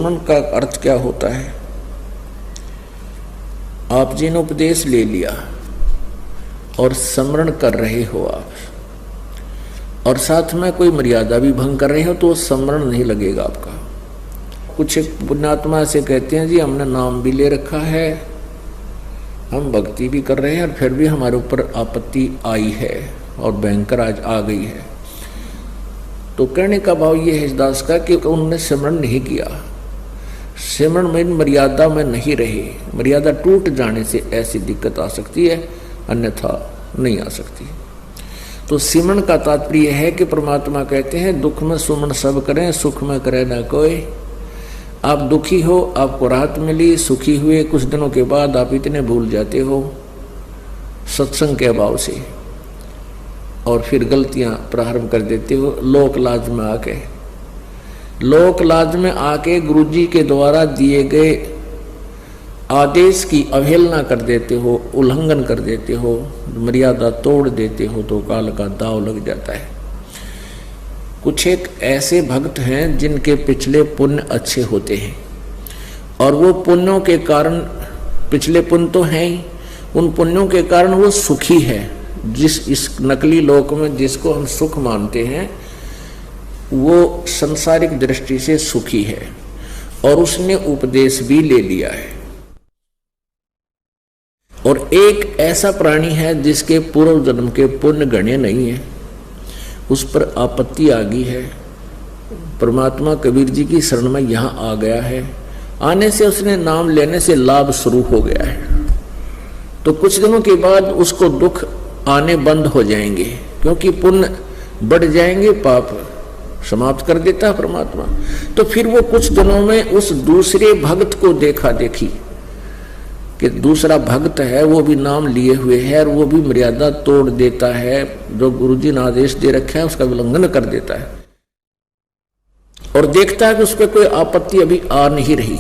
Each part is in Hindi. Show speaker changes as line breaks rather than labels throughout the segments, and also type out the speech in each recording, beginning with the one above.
सिमरन का अर्थ क्या होता है? आप जिन उपदेश ले लिया और स्मरण कर रहे हो आप, और साथ में कोई मर्यादा भी भंग कर रहे हो, तो स्मरण नहीं लगेगा आपका। कुछ एक पुण्यात्मा से कहते हैं जी हमने नाम भी ले रखा है, हम भक्ति भी कर रहे हैं, और फिर भी हमारे ऊपर आपत्ति आई है और भयंकर आज आ गई है। तो कहने का भाव ये है इस दास का कि उन्होंने सिमरण नहीं किया, सिमरण में मर्यादा में नहीं रहे। मर्यादा टूट जाने से ऐसी दिक्कत आ सकती है, अन्यथा नहीं आ सकती। तो सिमरण का तात्पर्य है कि परमात्मा कहते हैं दुख में सुमन सब करें, सुख में करे ना कोई। आप दुखी हो, आपको राहत मिली, सुखी हुए, कुछ दिनों के बाद आप इतने भूल जाते हो सत्संग के अभाव से, और फिर गलतियां प्रारंभ कर देते हो। लोक लाज में आके, लोक लाज में आके गुरुजी के द्वारा दिए गए आदेश की अवहेलना कर देते हो, उल्लंघन कर देते हो, मर्यादा तोड़ देते हो, तो काल का दाव लग जाता है। कुछ एक ऐसे भक्त हैं जिनके पिछले पुण्य अच्छे होते हैं, और वो पुण्यों के कारण, पिछले पुण्य तो हैं ही, उन पुण्यों के कारण वो सुखी है। जिस इस नकली लोक में जिसको हम सुख मानते हैं, वो सांसारिक दृष्टि से सुखी है, और उसने उपदेश भी ले लिया है। और एक ऐसा प्राणी है जिसके पूर्व जन्म के पुण्य गणे नहीं है, उस पर आपत्ति आ गई है। परमात्मा कबीर जी की शरण में यहाँ आ गया है, आने से उसने नाम लेने से लाभ शुरू हो गया है। तो कुछ दिनों के बाद उसको दुख आने बंद हो जाएंगे, क्योंकि पुण्य बढ़ जाएंगे, पाप समाप्त कर देता है परमात्मा। तो फिर वो कुछ दिनों में उस दूसरे भक्त को देखा देखी कि दूसरा भक्त है, वो भी नाम लिए हुए है, और वो भी मर्यादा तोड़ देता है, जो गुरुजी ने आदेश दे रखा है उसका उल्लंघन कर देता है, और देखता है कि उस पर कोई आपत्ति अभी आ नहीं रही।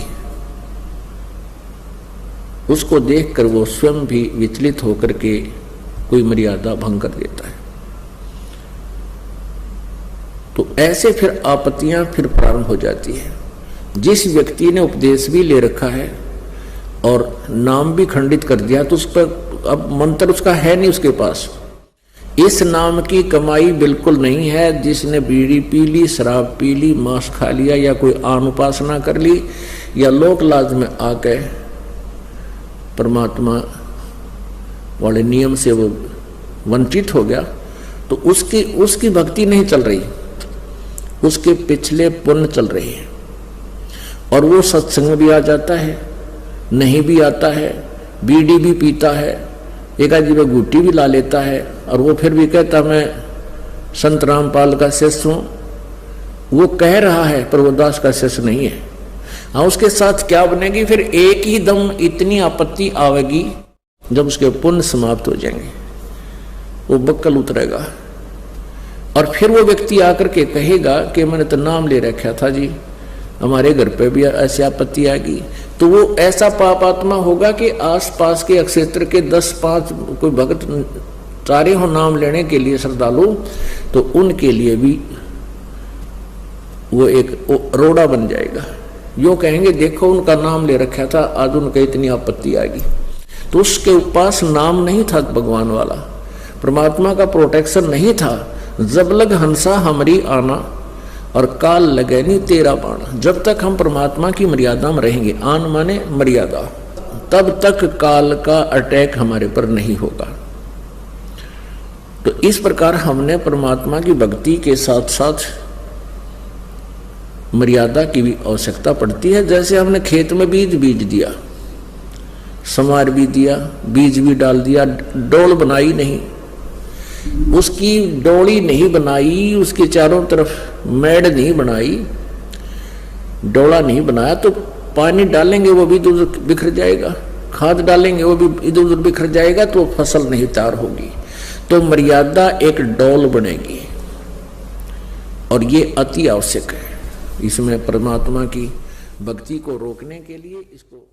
उसको देखकर वो स्वयं भी विचलित होकर के कोई मर्यादा भंग कर देता है। तो ऐसे फिर आपत्तियां फिर प्रारंभ हो जाती है। जिस व्यक्ति ने उपदेश भी ले रखा है और नाम भी खंडित कर दिया, तो उस पर अब मंत्र उसका है नहीं उसके पास। इस नाम की कमाई बिल्कुल नहीं है। जिसने बीड़ी पी ली, शराब पी ली, मांस खा लिया, या कोई आन उपासना कर ली, या लोक लाज में आके परमात्मा वाले नियम से वो वंचित हो गया, तो उसकी भक्ति नहीं चल रही, उसके पिछले पुण्य चल रही है। और वो सत्संग में भी आ जाता है, नहीं भी आता है, बीड़ी भी पीता है, एक आदमी में गुट्टी भी ला लेता है, और वो फिर भी कहता मैं संत रामपाल का शिष्य हूं। वो कह रहा है पर वो दास का शिष्य नहीं है। हाँ, उसके साथ क्या बनेगी? फिर एक ही दम इतनी आपत्ति आवेगी जब उसके पुण्य समाप्त हो जाएंगे, वो बक्कल उतरेगा, और फिर वो व्यक्ति आकर के कहेगा कि मैंने तो नाम ले रखा था जी, हमारे घर पे भी ऐसी आपत्ति आएगी। तो वो ऐसा पापात्मा होगा कि आसपास के क्षेत्र के 10-5 कोई भक्त चारे हो नाम लेने के लिए श्रद्धालु, तो उनके लिए भी वो एक रोड़ा बन जाएगा। यो कहेंगे देखो उनका नाम ले रखा था, आज उनका इतनी आपत्ति आएगी। तो उसके पास नाम नहीं था भगवान वाला, परमात्मा का प्रोटेक्शन नहीं था। जब लग हंसा हमरी आना, और काल लगे नहीं तेरा बाण। जब तक हम परमात्मा की मर्यादा में रहेंगे, आन माने मर्यादा, तब तक काल का अटैक हमारे पर नहीं होगा। तो इस प्रकार हमने परमात्मा की भक्ति के साथ साथ मर्यादा की भी आवश्यकता पड़ती है। जैसे हमने खेत में बीज दिया, संवार भी दिया, बीज भी डाल दिया, डोल बनाई नहीं, उसकी डोली नहीं बनाई, उसके चारों तरफ मेड़ नहीं बनाई, डोला नहीं बनाया, तो पानी डालेंगे वो भी इधर उधर बिखर जाएगा, खाद डालेंगे वो भी इधर उधर बिखर जाएगा, तो फसल नहीं तैयार होगी। तो मर्यादा एक डोल बनेगी, और ये अति आवश्यक है। इसमें परमात्मा की भक्ति को रोकने के लिए इसको